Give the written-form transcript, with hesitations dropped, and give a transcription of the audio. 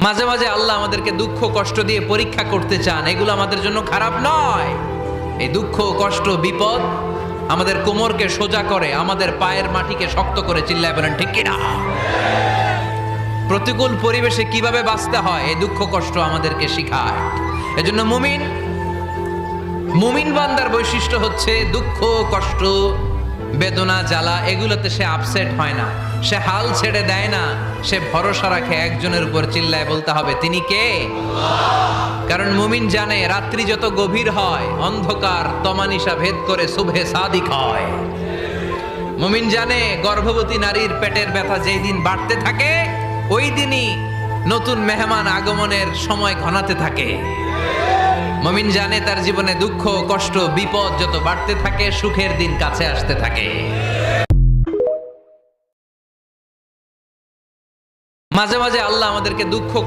মাঝে মাঝে আল্লাহ আমাদেরকে দুঃখ কষ্ট দিয়ে পরীক্ষা করতে চান, এগুলো আমাদের জন্য খারাপ নয়। এই দুঃখ কষ্ট বিপদ আমাদের কোমরকে সোজা করে, আমাদের পায়ের মাটিকে শক্ত করে, চিল্লায় বলেন ঠিক কিনা? প্রতিকূল পরিবেশে কিভাবে বাঁচতে হয় এই দুঃখ কষ্ট আমাদেরকে শিখায়। এজন্য মুমিন বান্দার বৈশিষ্ট্য হচ্ছে দুঃখ কষ্ট বেদনা জ্বালা এগুলোতে সে আপসেট হয় না, সে হাল ছেড়ে দেয় না, সে ভরসা রাখে একজনের উপর, চিল্লায় বলতে হবে তিনি কে? কারণ মুমিন জানে রাত্রি যত গভীর হয় অন্ধকার তমানিসা ভেদ করে সুবহে সাদিক হয়। মুমিন জানে গর্ভবতী নারীর পেটের ব্যথা যেই দিন বাড়তে থাকে ওই দিনই নতুন মেহমান আগমনের সময় ঘনাতে থাকে। মুমিন জানে তার জীবনে দুঃখ কষ্ট বিপদ যত বাড়তে থাকে সুখের দিন কাছে আসতে থাকে। মাঝে মাঝে আল্লাহ আমাদেরকে দুঃখ কষ্ট